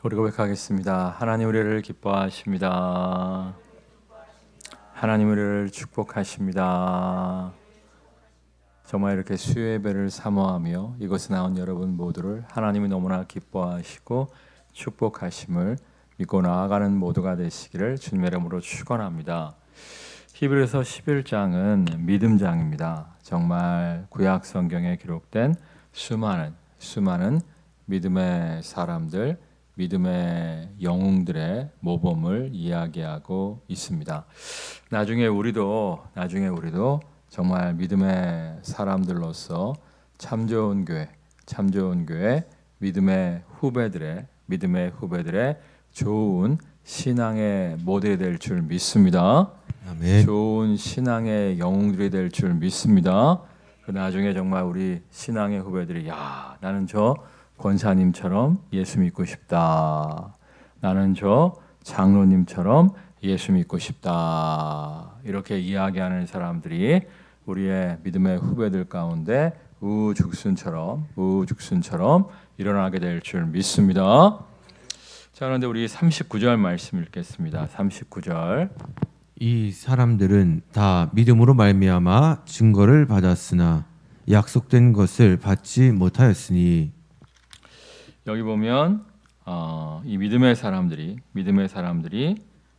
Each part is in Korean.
우리 고백하겠습니다. 하나님 우리를 기뻐하십니다. 하나님 우리를 축복하십니다. 정말 이렇게 수요 예배를 사모하며 이곳에 나온 여러분 모두를 하나님이 너무나 기뻐하시고 축복하심을 믿고 나아가는 모두가 되시기를 주님의 이름으로 축원합니다. 히브리서 11장은 믿음장입니다. 정말 구약 성경에 기록된 수많은 믿음의 사람들, 믿음의 영웅들의 모범을 이야기하고 있습니다. 나중에 우리도 정말 믿음의 사람들로서 참 좋은 교회, 믿음의 후배들의 좋은 신앙의 모델이 될 줄 믿습니다. 아멘. 좋은 신앙의 영웅들이 될 줄 믿습니다. 그 나중에 정말 우리 신앙의 후배들이 나는 저 권사님처럼 예수 믿고 싶다. 나는 저 장로님처럼 예수 믿고 싶다. 이렇게 이야기하는 사람들이 우리의 믿음의 후배들 가운데 우죽순처럼 일어나게 될 줄 믿습니다. 자, 그런데 우리 39절 말씀 읽겠습니다. 39절. 이 사람들은 다 믿음으로 말미암아 증거를 받았으나 약속된 것을 받지 못하였으니. 여기 보면 이 믿음의 사람들이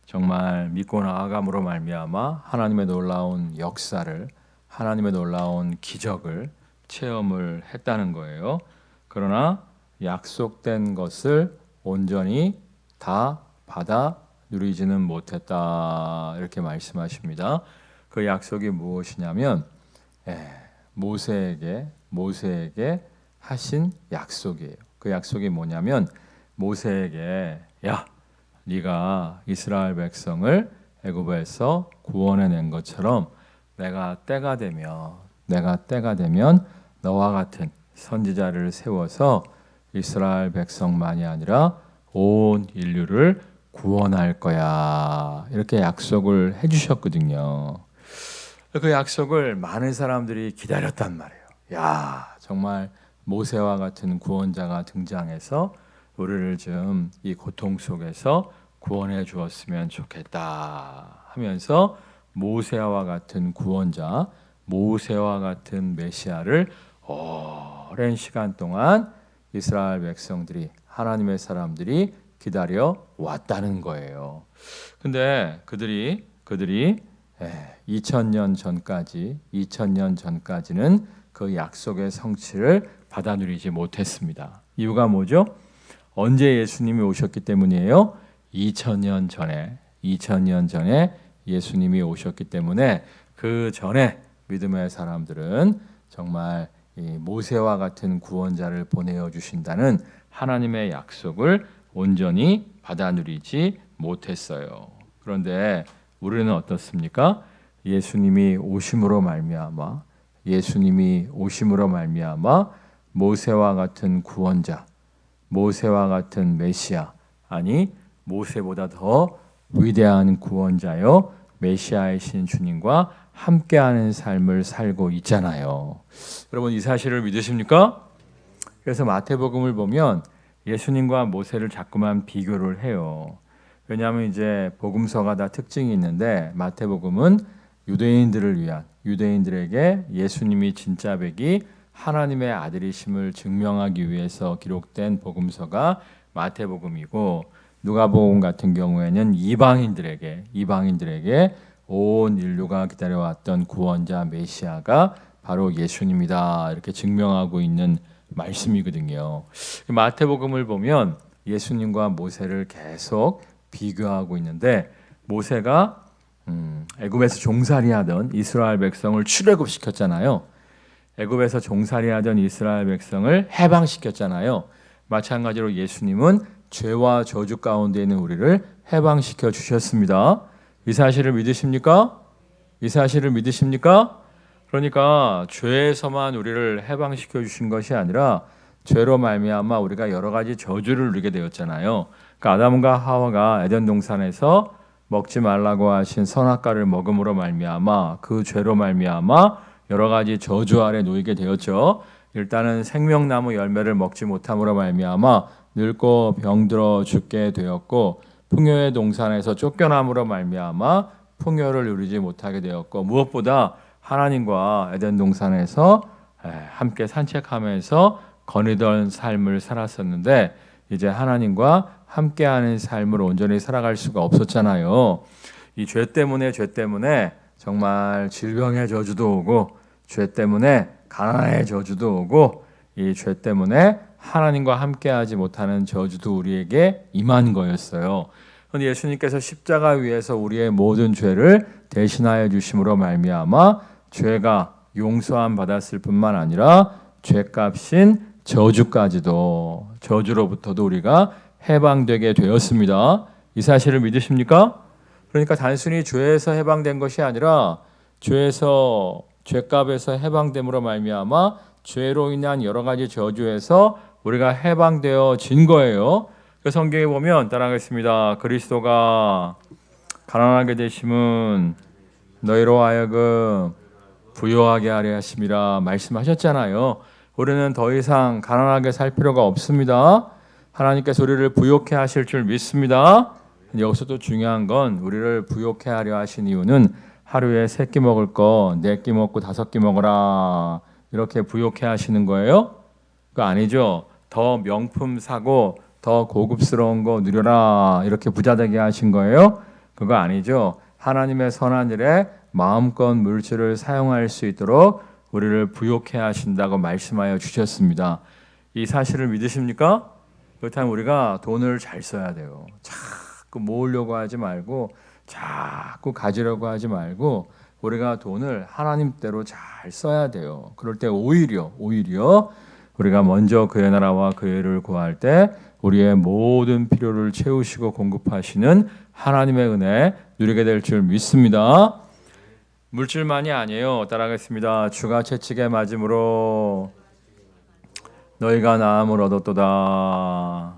정말 믿고 나아감으로 말미암아 하나님의 놀라운 역사를, 하나님의 놀라운 기적을 체험을 했다는 거예요. 그러나 약속된 것을 온전히 다 받아 누리지는 못했다, 이렇게 말씀하십니다. 그 약속이 무엇이냐면 모세에게 하신 약속이에요. 그 약속이 뭐냐면 모세에게 네가 이스라엘 백성을 애굽에서 구원해낸 것처럼 내가 때가 되면 너와 같은 선지자를 세워서 이스라엘 백성만이 아니라 온 인류를 구원할 거야, 이렇게 약속을 해주셨거든요. 그 약속을 많은 사람들이 기다렸단 말이에요. 정말 모세와 같은 구원자가 등장해서 우리를 좀 이 고통 속에서 구원해 주었으면 좋겠다 하면서 모세와 같은 구원자, 모세와 같은 메시아를 오랜 시간 동안 이스라엘 백성들이, 하나님의 사람들이 기다려 왔다는 거예요. 근데 그들이 2000년 전까지는 그 약속의 성취를 받아 누리지 못했습니다. 이유가 뭐죠? 언제 예수님이 오셨기 때문이에요? 2000년 전에 예수님이 오셨기 때문에 그 전에 믿음의 사람들은 정말 이 모세와 같은 구원자를 보내어 주신다는 하나님의 약속을 온전히 받아 누리지 못했어요. 그런데 우리는 어떻습니까? 예수님이 오심으로 말미암아 모세와 같은 구원자, 모세와 같은 메시아, 아니 모세보다 더 위대한 구원자요 메시아이신 주님과 함께하는 삶을 살고 있잖아요. 여러분, 이 사실을 믿으십니까? 그래서 마태복음을 보면 예수님과 모세를 자꾸만 비교를 해요. 왜냐하면 이제 복음서가 다 특징이 있는데 마태복음은 유대인들에게 예수님이 진짜 백이 하나님의 아들이심을 증명하기 위해서 기록된 복음서가 마태복음이고, 누가복음 같은 경우에는 이방인들에게 온 인류가 기다려왔던 구원자 메시아가 바로 예수님이다, 이렇게 증명하고 있는 말씀이거든요. 마태복음을 보면 예수님과 모세를 계속 비교하고 있는데, 모세가 애굽에서 종살이하던 이스라엘 백성을 출애굽시켰잖아요. 애굽에서 종살이하던 이스라엘 백성을 해방시켰잖아요. 마찬가지로 예수님은 죄와 저주 가운데 있는 우리를 해방시켜 주셨습니다. 이 사실을 믿으십니까? 그러니까 죄에서만 우리를 해방시켜 주신 것이 아니라 죄로 말미암아 우리가 여러 가지 저주를 누리게 되었잖아요. 그러니까 아담과 하와가 에덴 동산에서 먹지 말라고 하신 선악과를 먹음으로 말미암아 그 죄로 말미암아 여러 가지 저주 아래 놓이게 되었죠. 일단은 생명나무 열매를 먹지 못함으로 말미암아 늙고 병들어 죽게 되었고 풍요의 동산에서 쫓겨남으로 말미암아 풍요를 누리지 못하게 되었고 무엇보다 하나님과 에덴 동산에서 함께 산책하면서 거니던 삶을 살았었는데 이제 하나님과 함께하는 삶을 온전히 살아갈 수가 없었잖아요. 이 죄 때문에 정말 질병의 저주도 오고 죄 때문에 가난의 저주도 오고 이 죄 때문에 하나님과 함께하지 못하는 저주도 우리에게 임한 거였어요. 그런데 예수님께서 십자가 위에서 우리의 모든 죄를 대신하여 주심으로 말미암아 죄가 용서함 받았을 뿐만 아니라 죄값인 저주까지도 저주로부터도 우리가 해방되게 되었습니다. 이 사실을 믿으십니까? 그러니까 단순히 죄에서 해방된 것이 아니라 죄값에서 해방됨으로 말미암아 죄로 인한 여러 가지 저주에서 우리가 해방되어진 거예요. 그 성경에 보면 따라하겠습니다. 그리스도가 가난하게 되심은 너희로 하여금 부요하게 하려 하심이라 말씀하셨잖아요. 우리는 더 이상 가난하게 살 필요가 없습니다. 하나님께서 우리를 부요케 하실 줄 믿습니다. 여기서 또 중요한 건 우리를 부요케 하려 하신 이유는 하루에 3끼 먹을 거 4끼 먹고 5끼 먹어라 이렇게 부요케 하시는 거예요? 그거 아니죠. 더 명품 사고 더 고급스러운 거 누려라 이렇게 부자 되게 하신 거예요? 그거 아니죠. 하나님의 선한 일에 마음껏 물질을 사용할 수 있도록 우리를 부요케 하신다고 말씀하여 주셨습니다. 이 사실을 믿으십니까? 그렇다면 우리가 돈을 잘 써야 돼요. 자꾸 모으려고 하지 말고 자꾸 가지려고 하지 말고 우리가 돈을 하나님대로 잘 써야 돼요. 그럴 때 오히려 우리가 먼저 그의 나라와 그의 의를 구할 때 우리의 모든 필요를 채우시고 공급하시는 하나님의 은혜 누리게 될 줄 믿습니다. 물질만이 아니에요. 따라하겠습니다. 주가 채찍에 맞음으로 너희가 나음을 얻었도다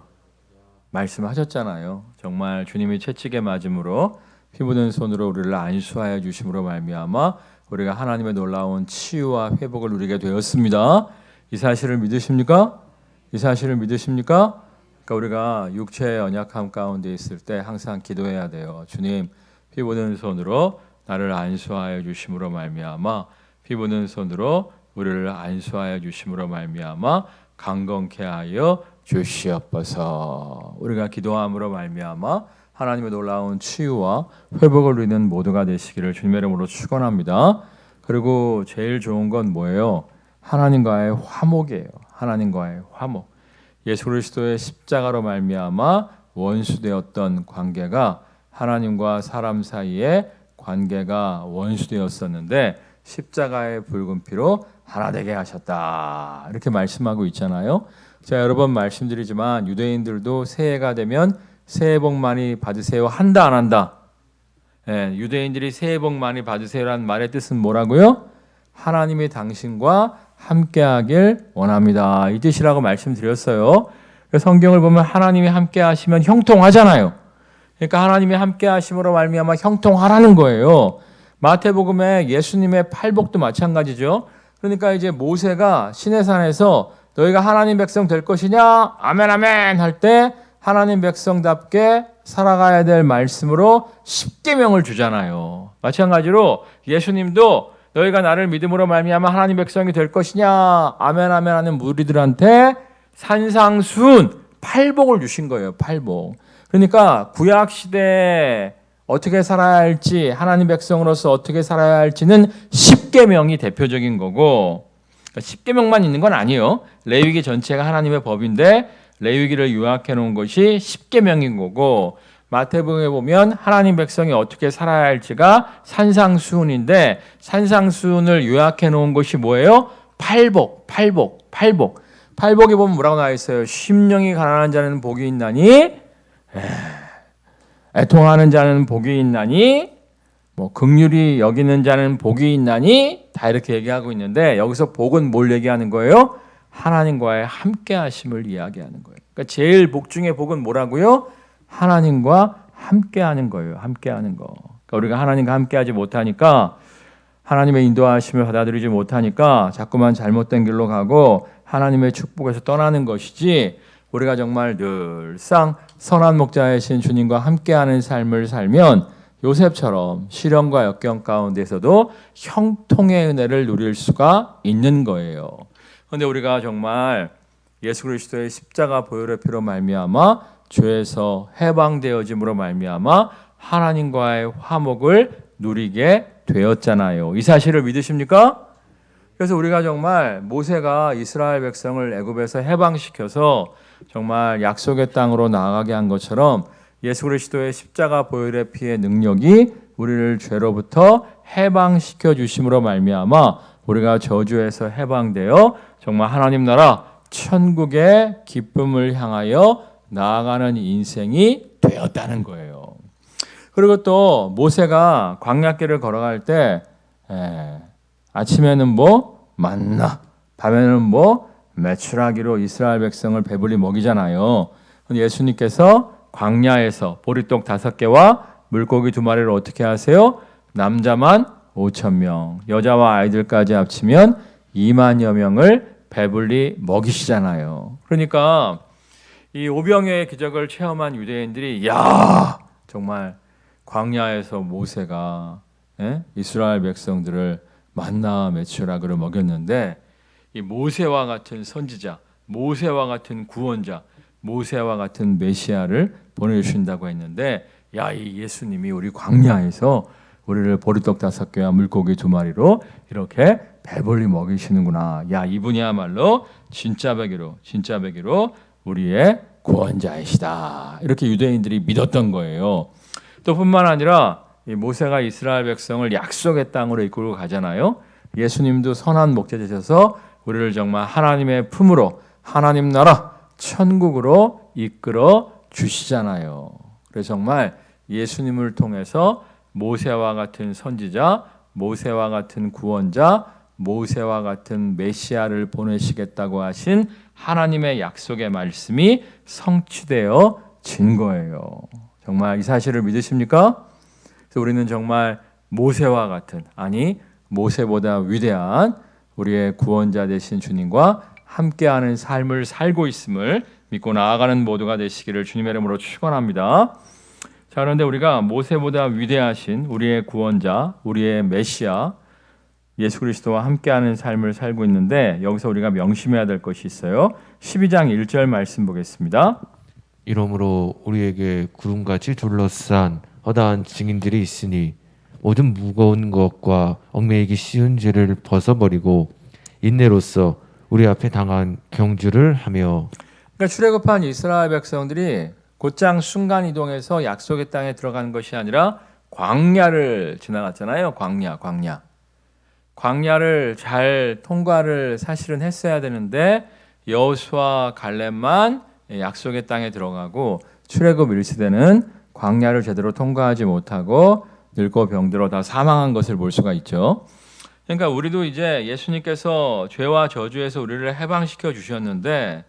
말씀하셨잖아요. 정말 주님이 채찍에 맞음으로 피 묻은 손으로 우리를 안수하여 주심으로 말미암아 우리가 하나님의 놀라운 치유와 회복을 누리게 되었습니다. 이 사실을 믿으십니까? 이 사실을 믿으십니까? 그러니까 우리가 육체의 연약함 가운데 있을 때 항상 기도해야 돼요. 주님, 피 묻은 손으로 나를 안수하여 주심으로 말미암아 피 묻은 손으로 우리를 안수하여 주심으로 말미암아 강건케 하여 주시옵소서. 우리가 기도함으로 말미암아 하나님의 놀라운 치유와 회복을 누리는 모두가 되시기를 주님의 이름으로 축원합니다. 그리고 제일 좋은 건 뭐예요? 하나님과의 화목이에요. 하나님과의 화목. 예수 그리스도의 십자가로 말미암아 원수되었던 관계가 하나님과 사람 사이에 관계가 원수되었었는데 십자가의 붉은 피로 하나 되게 하셨다. 이렇게 말씀하고 있잖아요. 제가 여러 번 말씀드리지만 유대인들도 새해가 되면 새해 복 많이 받으세요 한다 안 한다? 유대인들이 새해 복 많이 받으세요라는 말의 뜻은 뭐라고요? 하나님이 당신과 함께하길 원합니다. 이 뜻이라고 말씀드렸어요. 성경을 보면 하나님이 함께하시면 형통하잖아요. 그러니까 하나님이 함께하심으로 말미암아 형통하라는 거예요. 마태복음에 예수님의 팔복도 마찬가지죠. 그러니까 이제 모세가 시내산에서 너희가 하나님 백성 될 것이냐? 아멘 아멘 할 때 하나님 백성답게 살아가야 될 말씀으로 십계명을 주잖아요. 마찬가지로 예수님도 너희가 나를 믿음으로 말미암아 하나님 백성이 될 것이냐? 아멘 아멘 하는 무리들한테 산상수훈 팔복을 주신 거예요. 팔복. 그러니까 구약 시대에 어떻게 살아야 할지 하나님 백성으로서 어떻게 살아야 할지는 십계명이 대표적인 거고 그러니까 십계명만 있는 건 아니에요. 레위기 전체가 하나님의 법인데 레위기를 요약해 놓은 것이 십계명인 거고 마태복음에 보면 하나님 백성이 어떻게 살아야 할지가 산상수훈인데 산상수훈을 요약해 놓은 것이 뭐예요? 팔복. 팔복에 보면 뭐라고 나와 있어요? 심령이 가난한 자는 복이 있나니 애통하는 자는 복이 있나니 긍휼히 여기는 자는 복이 있나니 다 이렇게 얘기하고 있는데 여기서 복은 뭘 얘기하는 거예요? 하나님과의 함께하심을 이야기하는 거예요. 그러니까 제일 복 중에 복은 뭐라고요? 하나님과 함께하는 거예요. 함께하는 거. 그러니까 우리가 하나님과 함께하지 못하니까 하나님의 인도하심을 받아들이지 못하니까 자꾸만 잘못된 길로 가고 하나님의 축복에서 떠나는 것이지, 우리가 정말 늘상 선한 목자이신 주님과 함께하는 삶을 살면 요셉처럼 시련과 역경 가운데서도 형통의 은혜를 누릴 수가 있는 거예요. 그런데 우리가 정말 예수 그리스도의 십자가 보혈의 피로 말미암아 죄에서 해방되어짐으로 말미암아 하나님과의 화목을 누리게 되었잖아요. 이 사실을 믿으십니까? 그래서 우리가 정말 모세가 이스라엘 백성을 애굽에서 해방시켜서 정말 약속의 땅으로 나아가게 한 것처럼 예수 그리스도의 십자가 보혈의 피의 능력이 우리를 죄로부터 해방시켜 주심으로 말미암아 우리가 저주에서 해방되어 정말 하나님 나라 천국의 기쁨을 향하여 나아가는 인생이 되었다는 거예요. 그리고 또 모세가 광야길을 걸어갈 때 아침에는 뭐 만나, 밤에는 뭐 메추라기로 이스라엘 백성을 배불리 먹이잖아요. 예수님께서 광야에서 보리떡 5개와 물고기 2마리를 어떻게 하세요? 남자만 5,000명, 여자와 아이들까지 합치면 2만여 명을 배불리 먹이시잖아요. 그러니까 이 오병이어의 기적을 체험한 유대인들이 야, 정말 광야에서 모세가 이스라엘 백성들을 만나 메추라기로 먹였는데 이 모세와 같은 선지자, 모세와 같은 구원자, 모세와 같은 메시아를 보내주신다고 했는데, 야, 이 예수님이 우리 광야에서 우리를 보리떡 5개와 물고기 2마리로 이렇게 배불리 먹이시는구나. 야, 이분이야말로 진짜 배기로 우리의 구원자이시다. 이렇게 유대인들이 믿었던 거예요. 또 뿐만 아니라 이 모세가 이스라엘 백성을 약속의 땅으로 이끌고 가잖아요. 예수님도 선한 목자 되셔서 우리를 정말 하나님의 품으로, 하나님 나라 천국으로 이끌어 주시잖아요. 그래서 정말 예수님을 통해서 모세와 같은 선지자, 모세와 같은 구원자, 모세와 같은 메시아를 보내시겠다고 하신 하나님의 약속의 말씀이 성취되어 진 거예요. 정말 이 사실을 믿으십니까? 그래서 우리는 정말 모세와 같은, 아니 모세보다 위대한 우리의 구원자 되신 주님과 함께하는 삶을 살고 있음을 믿고 나아가는 모두가 되시기를 주님의 이름으로 축원합니다. 자, 그런데 우리가 모세보다 위대하신 우리의 구원자, 우리의 메시아 예수 그리스도와 함께하는 삶을 살고 있는데, 여기서 우리가 명심해야 될 것이 있어요. 12장 1절 말씀 보겠습니다. 이러므로 우리에게 구름같이 둘러싼 허다한 증인들이 있으니 모든 무거운 것과 얽매이기 쉬운 죄를 벗어버리고 인내로써 우리 앞에 당한 경주를 하며. 그러니까 출애굽한 이스라엘 백성들이 곧장 순간 이동해서 약속의 땅에 들어간 것이 아니라 광야를 지나갔잖아요. 광야를 잘 통과를 사실은 했어야 되는데 여호수아 갈렙만 약속의 땅에 들어가고 출애굽 1세대는 광야를 제대로 통과하지 못하고 늙고 병들어 다 사망한 것을 볼 수가 있죠. 그러니까 우리도 이제 예수님께서 죄와 저주에서 우리를 해방시켜 주셨는데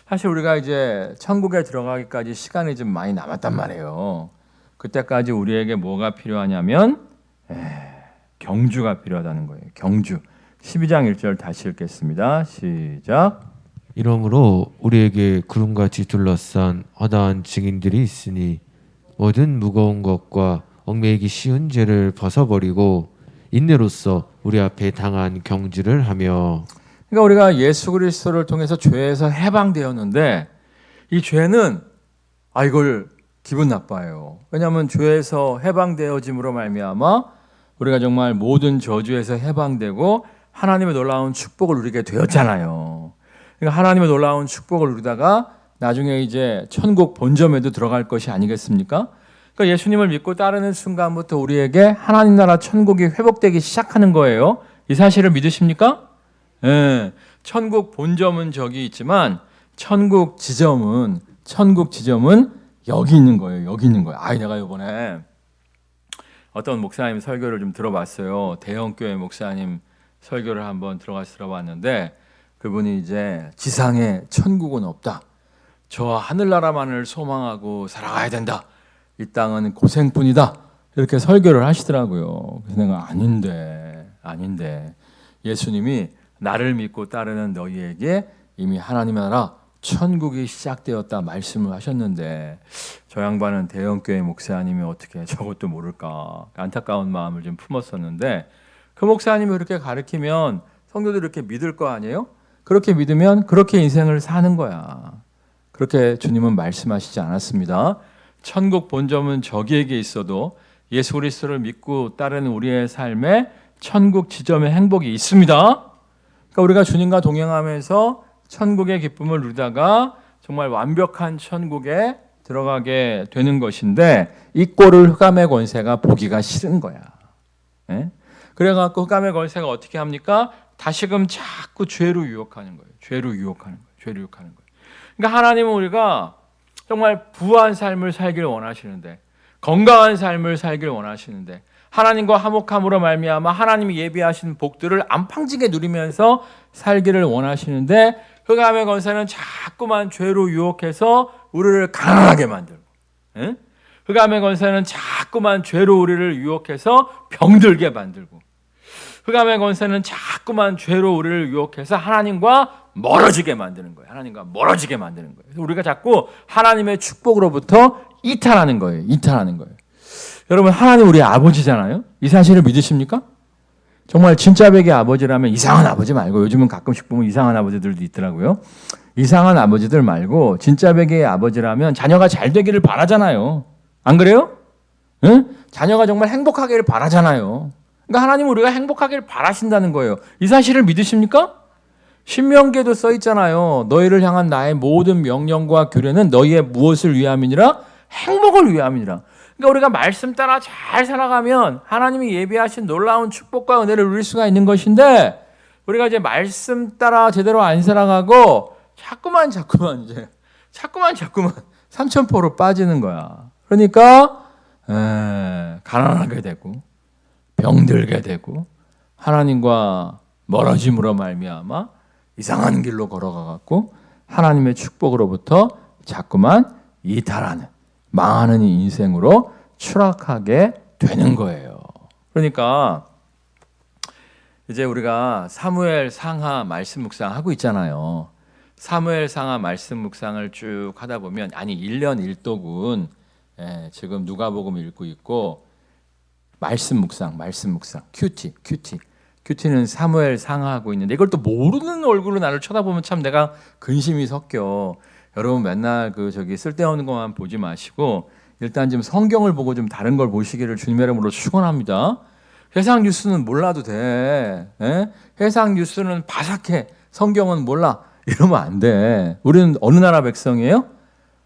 사실 우리가 이제 천국에 들어가기까지 시간이 좀 많이 남았단 말이에요. 그때까지 우리에게 뭐가 필요하냐면 경주가 필요하다는 거예요. 경주. 12장 1절 다시 읽겠습니다. 시작. 이러므로 우리에게 구름같이 둘러싼 허다한 증인들이 있으니 모든 무거운 것과 얽매이기 쉬운 죄를 벗어버리고 인내로써 우리 앞에 당한 경주를 하며. 그러니까 우리가 예수 그리스도를 통해서 죄에서 해방되었는데 이 죄는 이걸 기분 나빠요. 왜냐하면 죄에서 해방되어짐으로 말미암아 우리가 정말 모든 저주에서 해방되고 하나님의 놀라운 축복을 누리게 되었잖아요. 그러니까 하나님의 놀라운 축복을 누리다가 나중에 이제 천국 본점에도 들어갈 것이 아니겠습니까? 그러니까 예수님을 믿고 따르는 순간부터 우리에게 하나님 나라 천국이 회복되기 시작하는 거예요. 이 사실을 믿으십니까? 예. 천국 본점은 저기 있지만 천국 지점은 여기 있는 거예요. 여기 있는 거예요. 내가 이번에 어떤 목사님 설교를 좀 들어봤어요. 대형교회 목사님 설교를 한번 들어봤는데 그분이 이제 지상에 천국은 없다. 저 하늘나라만을 소망하고 살아가야 된다. 이 땅은 고생뿐이다. 이렇게 설교를 하시더라고요. 그래서 내가 아닌데 예수님이 나를 믿고 따르는 너희에게 이미 하나님의 나라 천국이 시작되었다 말씀을 하셨는데 저 양반은 대형교회 목사님이 어떻게 저것도 모를까 안타까운 마음을 좀 품었었는데 그 목사님이 그렇게 가르치면 성도들이 이렇게 믿을 거 아니에요? 그렇게 믿으면 그렇게 인생을 사는 거야. 그렇게 주님은 말씀하시지 않았습니다. 천국 본점은 저기에게 있어도 예수 그리스도를 믿고 따르는 우리의 삶에 천국 지점의 행복이 있습니다. 그러니까 우리가 주님과 동행하면서 천국의 기쁨을 누리다가 정말 완벽한 천국에 들어가게 되는 것인데 이 꼴을 흑암의 권세가 보기가 싫은 거야. 예? 그래갖고 흑암의 권세가 어떻게 합니까? 다시금 자꾸 죄로 유혹하는 거예요. 죄로 유혹하는 거예요. 그러니까 하나님은 우리가 정말 부한 삶을 살길 원하시는데 건강한 삶을 살길 원하시는데 하나님과 화목함으로 말미암아 하나님이 예비하신 복들을 안팡지게 누리면서 살기를 원하시는데 흑암의 권세는 자꾸만 죄로 유혹해서 우리를 가난하게 만들고 흑암의 권세는 자꾸만 죄로 우리를 유혹해서 병들게 만들고 흑암의 권세는 자꾸만 죄로 우리를 유혹해서 하나님과 멀어지게 만드는 거예요. 하나님과 멀어지게 만드는 거예요. 그래서 우리가 자꾸 하나님의 축복으로부터 이탈하는 거예요. 여러분 하나님 우리 아버지잖아요. 이 사실을 믿으십니까? 정말 진짜 백의 아버지라면 이상한 아버지 말고 요즘은 가끔씩 보면 이상한 아버지들도 있더라고요. 이상한 아버지들 말고 진짜 백의 아버지라면 자녀가 잘 되기를 바라잖아요. 안 그래요? 응? 자녀가 정말 행복하기를 바라잖아요. 그러니까 하나님은 우리가 행복하기를 바라신다는 거예요. 이 사실을 믿으십니까? 신명기에도 써 있잖아요. 너희를 향한 나의 모든 명령과 규례는 너희의 무엇을 위함이니라? 행복을 위함이니라. 그러니까 우리가 말씀 따라 잘 살아가면 하나님이 예비하신 놀라운 축복과 은혜를 누릴 수가 있는 것인데 우리가 이제 말씀 따라 제대로 안 살아가고 자꾸만 삼천포로 빠지는 거야. 그러니까 가난하게 되고 병들게 되고 하나님과 멀어짐으로 말미암아 이상한 길로 걸어가갖고 하나님의 축복으로부터 자꾸만 이탈하는 망하는 이 인생으로 추락하게 되는 거예요. 그러니까 이제 우리가 사무엘 상하 말씀 묵상 하고 있잖아요. 사무엘 상하 말씀 묵상을 쭉 하다 보면 1년 1독은 지금 누가복음 읽고 있고 말씀 묵상 큐티는 사무엘 상하하고 있는데 이걸 또 모르는 얼굴로 나를 쳐다보면 참 내가 근심이 섞여. 여러분 맨날 쓸데없는 것만 보지 마시고 일단 좀 성경을 보고 좀 다른 걸 보시기를 주님의 이름으로 축원합니다. 세상 뉴스는 몰라도 돼. 세상 뉴스는 바삭해. 성경은 몰라. 이러면 안 돼. 우리는 어느 나라 백성이에요?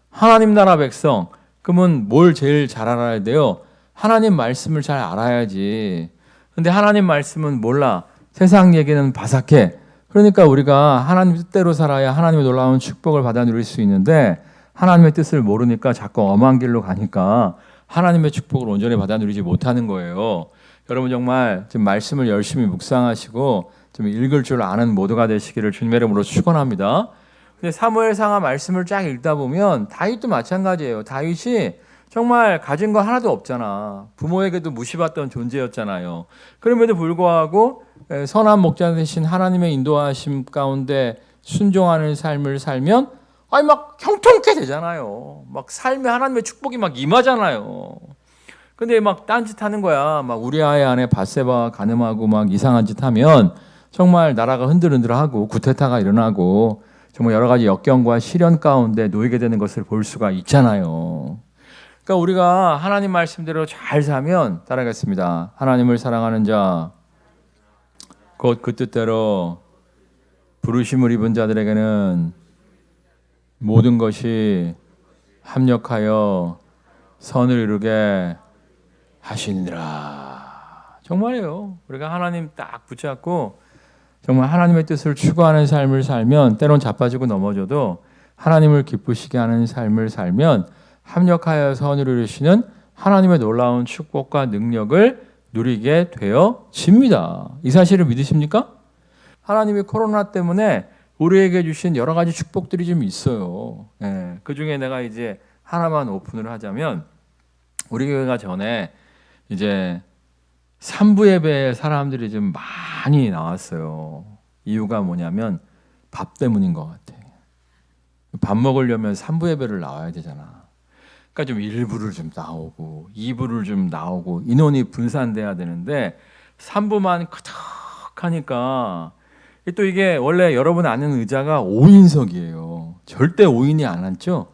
하나님 나라 백성. 그러면 뭘 제일 잘 알아야 돼요? 하나님 말씀을 잘 알아야지. 근데 하나님 말씀은 몰라. 세상 얘기는 바삭해. 그러니까 우리가 하나님 뜻대로 살아야 하나님의 놀라운 축복을 받아 누릴 수 있는데 하나님의 뜻을 모르니까 자꾸 엄한 길로 가니까 하나님의 축복을 온전히 받아 누리지 못하는 거예요. 여러분 정말 지금 말씀을 열심히 묵상하시고 좀 읽을 줄 아는 모두가 되시기를 주님의 이름으로 축원합니다. 근데 사무엘상하 말씀을 쫙 읽다 보면 다윗도 마찬가지예요. 다윗이 정말 가진 거 하나도 없잖아. 부모에게도 무시받던 존재였잖아요. 그럼에도 불구하고 선한 목자 되신 하나님의 인도하심 가운데 순종하는 삶을 살면 막 형통케 되잖아요. 막 삶에 하나님의 축복이 막 임하잖아요. 근데 막 딴짓하는 거야. 막 우리아의 아내 밧세바가 간음하고 막 이상한 짓 하면 정말 나라가 흔들흔들하고 구테타가 일어나고 정말 여러 가지 역경과 시련 가운데 놓이게 되는 것을 볼 수가 있잖아요. 그러니까 우리가 하나님 말씀대로 잘 살면 따라가겠습니다. 하나님을 사랑하는 자, 곧 그 뜻대로 부르심을 입은 자들에게는 모든 것이 합력하여 선을 이루게 하시니라. 정말이에요. 우리가 하나님 딱 붙잡고 정말 하나님의 뜻을 추구하는 삶을 살면 때론 자빠지고 넘어져도 하나님을 기쁘시게 하는 삶을 살면 합력하여 선을 이루시는 하나님의 놀라운 축복과 능력을 누리게 되어집니다. 이 사실을 믿으십니까? 하나님이 코로나 때문에 우리에게 주신 여러 가지 축복들이 좀 있어요. 그 중에 내가 이제 하나만 오픈을 하자면 우리 교회가 전에 이제 3부 예배에 사람들이 좀 많이 나왔어요. 이유가 뭐냐면 밥 때문인 것 같아. 밥 먹으려면 3부 예배를 나와야 되잖아. 그러니까 좀 1부를 좀 나오고 2부를 좀 나오고 인원이 분산돼야 되는데 3부만 크적하니까 또 이게 원래 여러분 아는 의자가 5인석이에요. 절대 5인이 안 앉죠?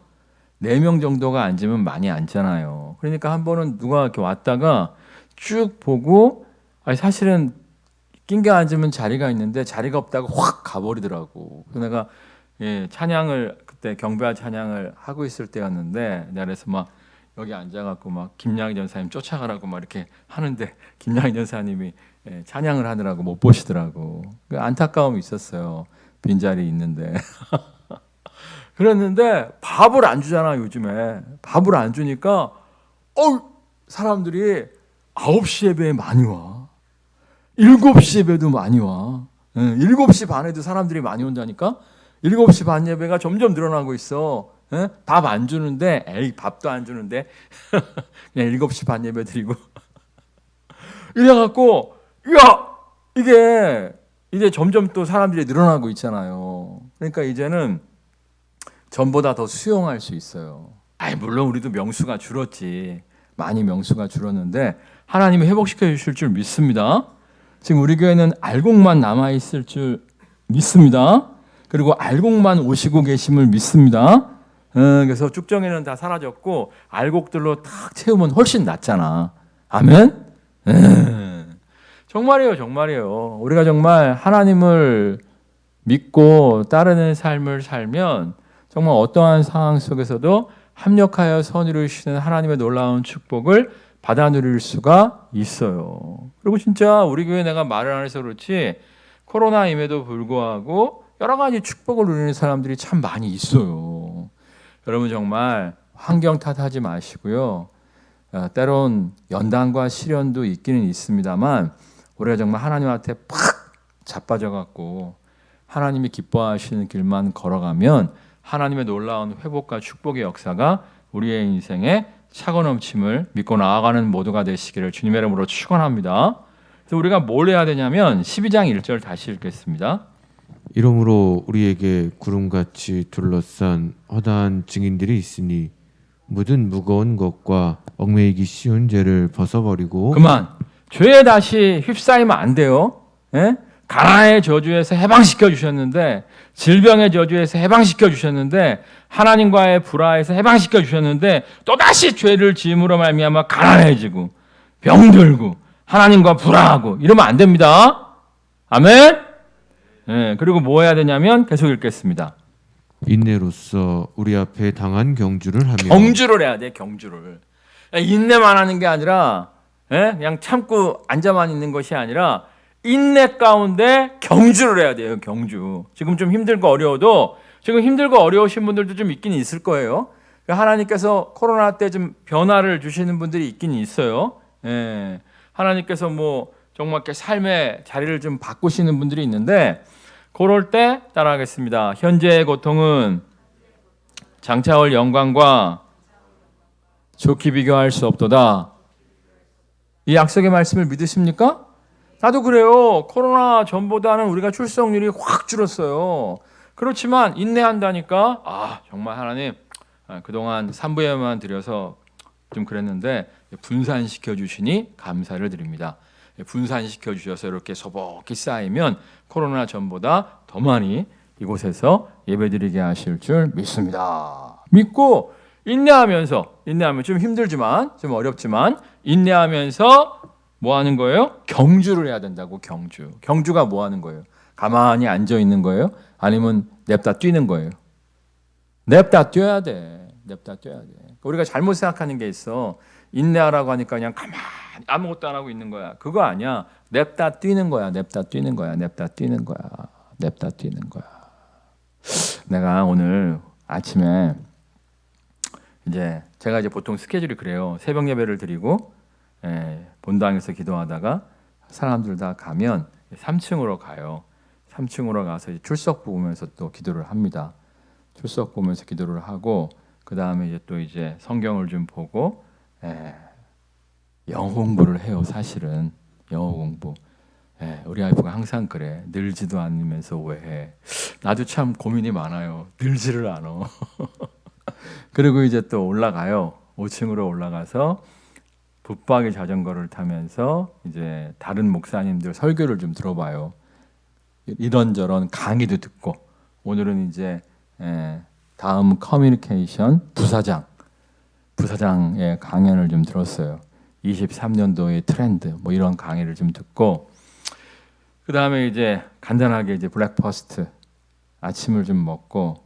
4명 정도가 앉으면 많이 앉잖아요. 그러니까 한 번은 누가 이렇게 왔다가 쭉 보고 아니 사실은 낑겨 앉으면 자리가 있는데 자리가 없다고 확 가버리더라고. 그래서 내가 찬양을 그때 경배와 찬양을 하고 있을 때였는데 내가 그래서 막 여기 앉아갖고 막 김양희 전사님 쫓아가라고 막 이렇게 하는데 김양희 전사님이 찬양을 하느라고 못 보시더라고. 안타까움이 있었어요. 빈자리 있는데. 그랬는데 밥을 안 주잖아 요즘에. 밥을 안 주니까 사람들이 9시 예배에 많이 와. 7시 예배도 많이 와. 7시 반에도 사람들이 많이 온다니까. 7시 반 예배가 점점 늘어나고 있어. 밥 안 주는데 밥도 안 주는데 그냥 7시 반 예배 드리고 이래갖고 이게 이제 점점 또 사람들이 늘어나고 있잖아요. 그러니까 이제는 전보다 더 수용할 수 있어요. 물론 우리도 명수가 줄었지. 많이 명수가 줄었는데 하나님이 회복시켜 주실 줄 믿습니다. 지금 우리 교회는 알곡만 남아있을 줄 믿습니다. 그리고 알곡만 오시고 계심을 믿습니다. 그래서 쭉정이는 다 사라졌고 알곡들로 탁 채우면 훨씬 낫잖아. 아멘? 정말이에요, 정말이에요. 우리가 정말 하나님을 믿고 따르는 삶을 살면 정말 어떠한 상황 속에서도 합력하여 선이루시는 하나님의 놀라운 축복을 받아 누릴 수가 있어요. 그리고 진짜 우리 교회 내가 말을 안 해서 그렇지 코로나임에도 불구하고 여러 가지 축복을 누리는 사람들이 참 많이 있어요. 여러분 정말 환경 탓하지 마시고요. 때론 연단과 시련도 있기는 있습니다만 우리가 정말 하나님한테 팍 자빠져갖고 하나님이 기뻐하시는 길만 걸어가면 하나님의 놀라운 회복과 축복의 역사가 우리의 인생에 차고 넘침을 믿고 나아가는 모두가 되시기를 주님의 이름으로 축원합니다. 그래서 우리가 뭘 해야 되냐면 12장 1절 다시 읽겠습니다. 이러므로 우리에게 구름같이 둘러싼 허다한 증인들이 있으니 모든 무거운 것과 얽매이기 쉬운 죄를 벗어버리고 그만 죄에 다시 휩싸이면 안 돼요. 가나의 저주에서 해방시켜 주셨는데 질병의 저주에서 해방시켜 주셨는데 하나님과의 불화에서 해방시켜 주셨는데 또다시 죄를 지음으로 말미암아 가난해지고 병들고 하나님과 불화하고 이러면 안 됩니다. 아멘. 그리고 뭐 해야 되냐면 계속 읽겠습니다. 인내로써 우리 앞에 당한 경주를 하며 경주를 해야 돼. 경주를. 인내만 하는 게 아니라 그냥 참고 앉아만 있는 것이 아니라 인내 가운데 경주를 해야 돼요. 경주. 지금 좀 힘들고 어려워도 지금 힘들고 어려우신 분들도 좀 있긴 있을 거예요. 하나님께서 코로나 때 좀 변화를 주시는 분들이 있긴 있어요. 하나님께서 뭐 정말 이렇게 삶의 자리를 좀 바꾸시는 분들이 있는데 그럴 때 따라하겠습니다. 현재의 고통은 장차올 영광과 좋게 비교할 수 없도다. 이 약속의 말씀을 믿으십니까? 나도 그래요. 코로나 전보다는 우리가 출석률이 확 줄었어요. 그렇지만 인내한다니까 정말 하나님 그동안 3부에만 드려서 좀 그랬는데 분산시켜 주시니 감사를 드립니다. 분산시켜 주셔서 이렇게 소복히 쌓이면 코로나 전보다 더 많이 이곳에서 예배드리게 하실 줄 믿습니다. 믿고 인내하면서 좀 힘들지만 좀 어렵지만 인내하면서 뭐 하는 거예요? 경주를 해야 된다고. 경주가 뭐 하는 거예요? 가만히 앉아 있는 거예요? 아니면 냅다 뛰는 거예요? 냅다 뛰어야 돼. 우리가 잘못 생각하는 게 있어. 인내하라고 하니까 그냥 가만히 아무것도 안 하고 있는 거야. 그거 아니야. 냅다 뛰는 거야. 내가 오늘 아침에 제가 보통 스케줄이 그래요. 새벽 예배를 드리고 본당에서 기도하다가 사람들 다 가면 3층으로 가요. 3층으로 가서 출석 보면서 또 기도를 합니다. 출석 보면서 기도를 하고 그 다음에 또 성경을 좀 보고 영어 공부를 해요. 사실은 영어 공부. 예, 우리 와이프가 항상 그래. 늘지도 않으면서 왜 해? 나도 참 고민이 많아요. 늘지를 않아. 그리고 이제 또 올라가요. 5층으로 올라가서 붙박이 자전거를 타면서 이제 다른 목사님들 설교를 좀 들어봐요. 이런저런 강의도 듣고 오늘은 이제 다음 커뮤니케이션 부사장의 강연을 좀 들었어요. 23년도의 트렌드 뭐 이런 강의를 좀 듣고 그 다음에 이제 간단하게 이제 블랙퍼스트 아침을 좀 먹고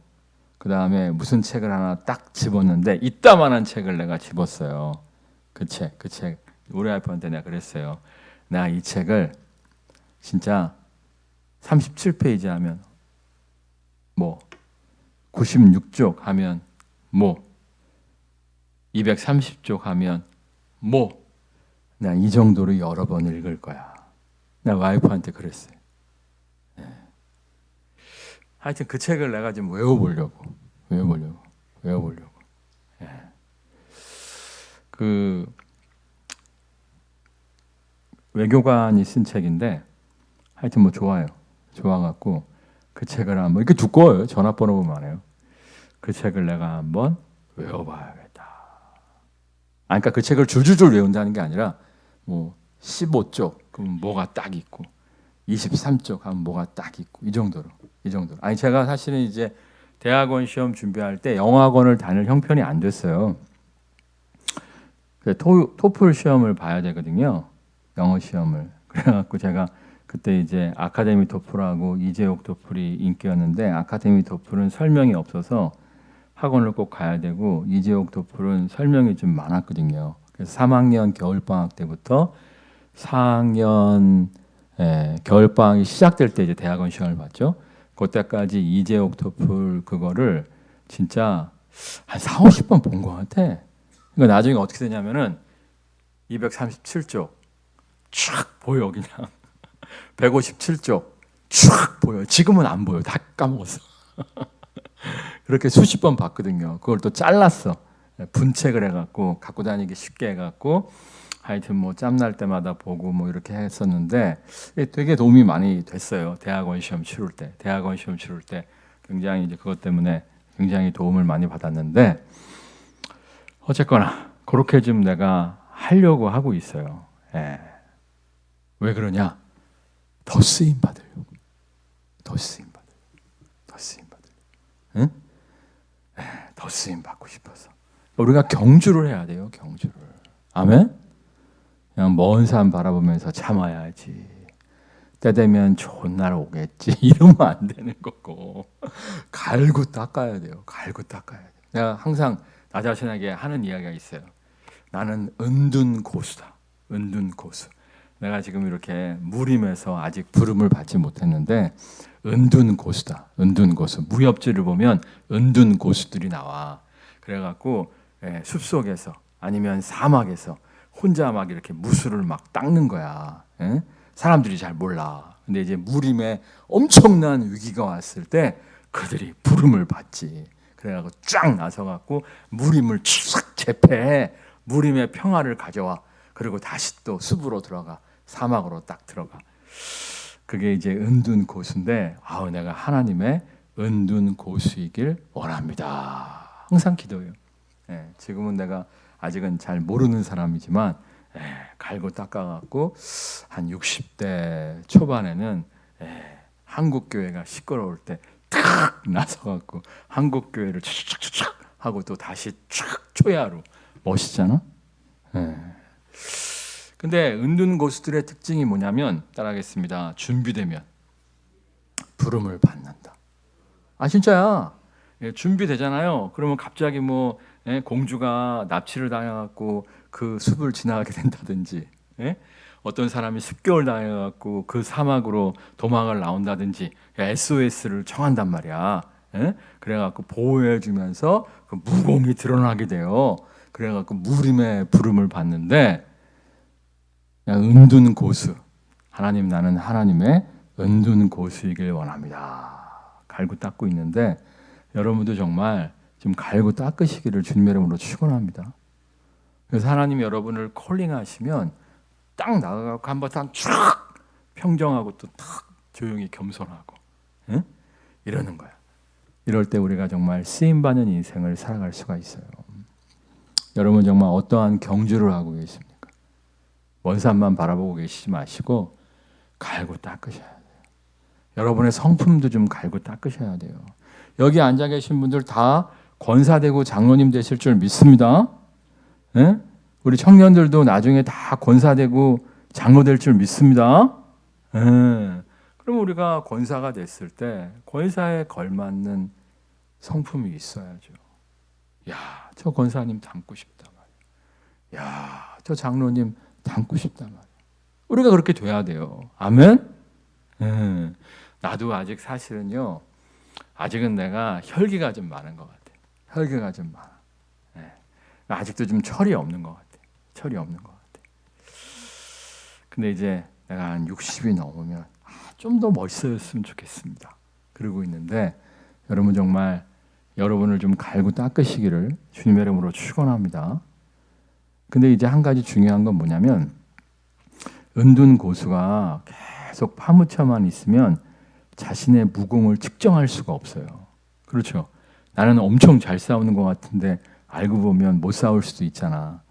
그 다음에 무슨 책을 하나 딱 집었는데 이따만한 책을 내가 집었어요. 그 책 우리 와이프한테 내가 그랬어요. 나 이 책을 진짜 37페이지 하면 뭐 96쪽 하면 뭐 230쪽 하면 뭐 나 이 정도로 여러 번 읽을 거야. 나 와이프한테 그랬어요. 하여튼 그 책을 내가 좀 외워보려고. 그 외교관이 쓴 책인데 하여튼 뭐 좋아요. 좋아갖고 그 책을 한번 이렇게 두꺼워요. 전화번호 보면 해요. 그 책을 내가 한번 외워봐야겠다. 그러니까 그 책을 줄줄줄 외운다는 게 아니라 뭐 15쪽 그럼 뭐가 딱 있고 23쪽 하면 뭐가 딱 있고 이 정도로. 아니 제가 사실은 이제 대학원 시험 준비할 때 영어학원을 다닐 형편이 안 됐어요. 토플 시험을 봐야 되거든요. 영어 시험을. 그래갖고 제가 그때 이제 아카데미 토플하고 이재옥 토플이 인기였는데 아카데미 토플은 설명이 없어서 학원을 꼭 가야 되고 이재옥 토플은 설명이 좀 많았거든요. 그래서 3학년 겨울방학 때부터 4학년 겨울방학이 시작될 때 이제 대학원 시험을 봤죠. 그때까지 이재옥 토플 그거를 진짜 한 4, 50번 본 것 같아. 그러니까 나중에 어떻게 되냐면은 237쪽 쫙 보여 그냥 157쪽 쫙 보여. 지금은 안 보여. 다 까먹었어. 그렇게 수십 번 봤거든요. 그걸 또 잘랐어. 분책을 해갖고 갖고 다니기 쉽게 해갖고 하여튼 뭐 짬날 때마다 보고 뭐 이렇게 했었는데 되게 도움이 많이 됐어요. 대학원 시험 치를 때 굉장히 이제 그것 때문에 굉장히 도움을 많이 받았는데 어쨌거나 그렇게 좀 내가 하려고 하고 있어요. 예. 왜 그러냐? 더 쓰임 받으려고. 응? 예, 더 쓰임 받고 싶어서. 우리가 경주를 해야 돼요. 경주를. 아멘? 그냥 먼 산 바라보면서 참아야지. 때 되면 좋은 날 오겠지. 이러면 안 되는 거고. 갈고 닦아야 돼요. 내가 항상 나 자신에게 하는 이야기가 있어요. 나는 은둔 고수다. 내가 지금 이렇게 무림에서 아직 부름을 받지 못했는데 은둔 고수다. 무협지를 보면 은둔 고수들이 나와. 그래갖고 숲속에서 아니면 사막에서 혼자 막 이렇게 무술을 막 닦는 거야. 사람들이 잘 몰라. 근데 이제 무림에 엄청난 위기가 왔을 때 그들이 부름을 받지. 그래갖고 쫙 나서갖고 무림을 쫙 제패해. 무림의 평화를 가져와. 그리고 다시 또 숲으로 들어가. 사막으로 딱 들어가. 그게 이제 은둔 고수인데 내가 하나님의 은둔 고수이길 원합니다. 항상 기도해요. 지금은 내가 아직은 잘 모르는 사람이지만 갈고 닦아갖고 한 60대 초반에는 한국 교회가 시끄러울 때 탁 나서갖고 한국 교회를 촥촥촥 하고 또 다시 촥 초야로 멋있잖아. 근데 은둔 고수들의 특징이 뭐냐면 따라하겠습니다. 준비되면 부름을 받는다. 진짜야. 준비되잖아요. 그러면 갑자기 뭐 공주가 납치를 당해갖고 그 숲을 지나가게 된다든지, 어떤 사람이 습격을 당해갖고 그 사막으로 도망을 나온다든지 SOS를 청한단 말이야. 그래갖고 보호해주면서 그 무공이 드러나게 돼요. 그래갖고 무림의 부름을 받는데 은둔 고수. 하나님 나는 하나님의 은둔 고수이길 원합니다. 갈고 닦고 있는데 여러분도 정말 좀 갈고 닦으시기를 주님의 이름으로 축원합니다. 그래서 하나님이 여러분을 콜링하시면 딱 나가고 한번 쫙 평정하고 또 탁 조용히 겸손하고, 응? 이러는 거야. 이럴 때 우리가 정말 쓰임받는 인생을 살아갈 수가 있어요. 여러분 정말 어떠한 경주를 하고 계십니까? 먼 산만 바라보고 계시지 마시고 갈고 닦으셔야 돼요. 여러분의 성품도 좀 갈고 닦으셔야 돼요. 여기 앉아 계신 분들 다 권사되고 장로님 되실 줄 믿습니다. 네? 우리 청년들도 나중에 다 권사되고 장로 될 줄 믿습니다. 네. 그럼 우리가 권사가 됐을 때 권사에 걸맞는 성품이 있어야죠. 야, 저 권사님 닮고 싶다 말이야. 야, 저 장로님 닮고 싶다 말이야. 우리가 그렇게 돼야 돼요. 아멘? 나도 아직 사실은요, 아직은 내가 혈기가 좀 많은 것 같아. 혈기가 좀 많아. 네. 아직도 좀 철이 없는 것 같아. 철이 없는 것 같아. 근데 이제 내가 한 60이 넘으면 좀 더 멋있어졌으면 좋겠습니다. 그러고 있는데 여러분 정말 여러분을 좀 갈고 닦으시기를 주님의 이름으로 축원합니다. 근데 이제 한 가지 중요한 건 뭐냐면 은둔 고수가 계속 파묻혀만 있으면 자신의 무공을 측정할 수가 없어요. 그렇죠? 나는 엄청 잘 싸우는 것 같은데 알고 보면 못 싸울 수도 있잖아.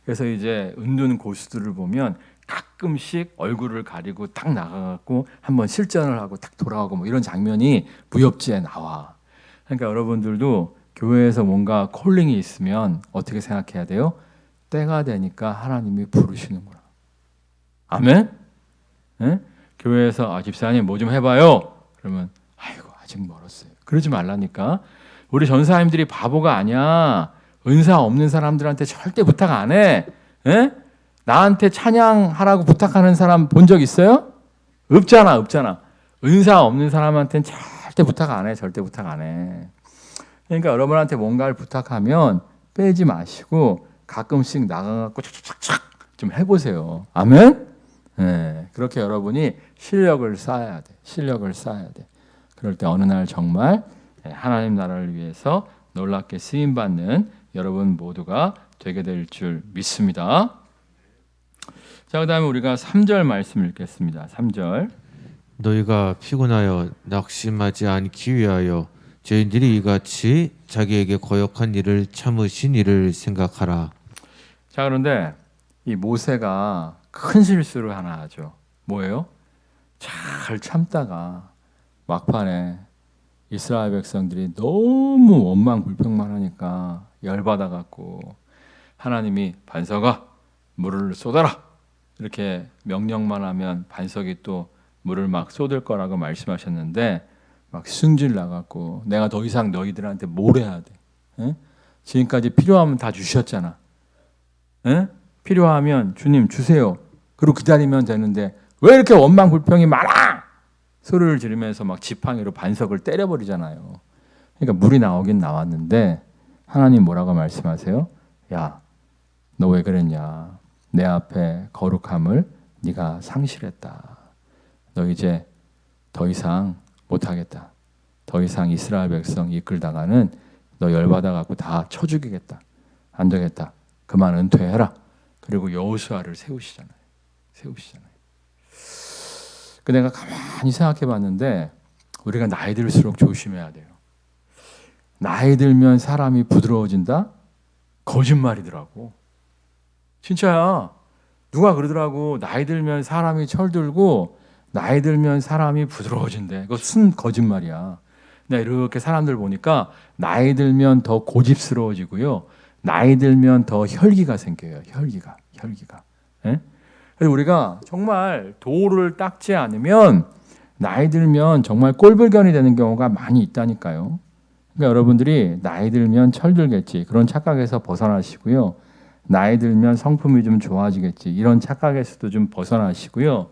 그래서 이제 은둔 고수들을 보면 가끔씩 얼굴을 가리고 딱 나가갖고 한번 실전을 하고 딱 돌아오고 뭐 이런 장면이 무협지에 나와. 그러니까 여러분들도 교회에서 뭔가 콜링이 있으면 어떻게 생각해야 돼요? 때가 되니까 하나님이 부르시는구나. 아멘? 네? 교회에서 집사님 뭐 좀 해봐요. 그러면 아이고 아직 멀었어요. 그러지 말라니까. 우리 전사님들이 바보가 아니야. 은사 없는 사람들한테 절대 부탁 안 해. 에? 나한테 찬양하라고 부탁하는 사람 본 적 있어요? 없잖아, 없잖아. 은사 없는 사람한테는 절대 부탁 안 해. 절대 부탁 안 해. 그러니까 여러분한테 뭔가를 부탁하면 빼지 마시고 가끔씩 나가갖고 착착착 좀 해보세요. 아멘? 네, 그렇게 여러분이 실력을 쌓아야 돼. 실력을 쌓아야 돼. 그럴 때 어느 날 정말 하나님 나라를 위해서 놀랍게 쓰임받는 여러분 모두가 되게 될 줄 믿습니다. 자, 그 다음에 우리가 3절 말씀 읽겠습니다. 3절. 너희가 피곤하여 낙심하지 않기 위하여 죄인들이 이같이 자기에게 거역한 일을 참으신 일을 생각하라. 자, 그런데 이 모세가 큰 실수를 하나 하죠. 뭐예요? 잘 참다가 막판에 이스라엘 백성들이 너무 원망 불평만 하니까 열받아 갖고 하나님이 반석아 물을 쏟아라 이렇게 명령만 하면 반석이 또 물을 막 쏟을 거라고 말씀하셨는데 막 승질 나갖고 내가 더 이상 너희들한테 뭘 해야 돼? 에? 지금까지 필요하면 다 주셨잖아. 에? 필요하면 주님 주세요. 그리고 기다리면 되는데 왜 이렇게 원망 불평이 많아? 소리를 지르면서 막 지팡이로 반석을 때려버리잖아요. 그러니까 물이 나오긴 나왔는데 하나님 뭐라고 말씀하세요? 야, 너 왜 그랬냐? 내 앞에 거룩함을 네가 상실했다. 너 이제 더 이상 못하겠다. 더 이상 이스라엘 백성 이끌다가는 너 열받아 갖고 다 쳐 죽이겠다. 안 되겠다. 그만 은퇴해라. 그리고 여호수아를 세우시잖아요. 그 내가 가만히 생각해 봤는데 우리가 나이 들수록 조심해야 돼요. 나이 들면 사람이 부드러워진다? 거짓말이더라고. 진짜야. 누가 그러더라고. 나이 들면 사람이 철들고 나이 들면 사람이 부드러워진대. 그거 순 거짓말이야. 내가 이렇게 사람들 보니까 나이 들면 더 고집스러워지고요. 나이 들면 더 혈기가 생겨요. 혈기가. 예? 그래서 우리가 정말 도를 닦지 않으면 나이 들면 정말 꼴불견이 되는 경우가 많이 있다니까요. 그러니까 여러분들이 나이 들면 철들겠지. 그런 착각에서 벗어나시고요. 나이 들면 성품이 좀 좋아지겠지. 이런 착각에서도 좀 벗어나시고요.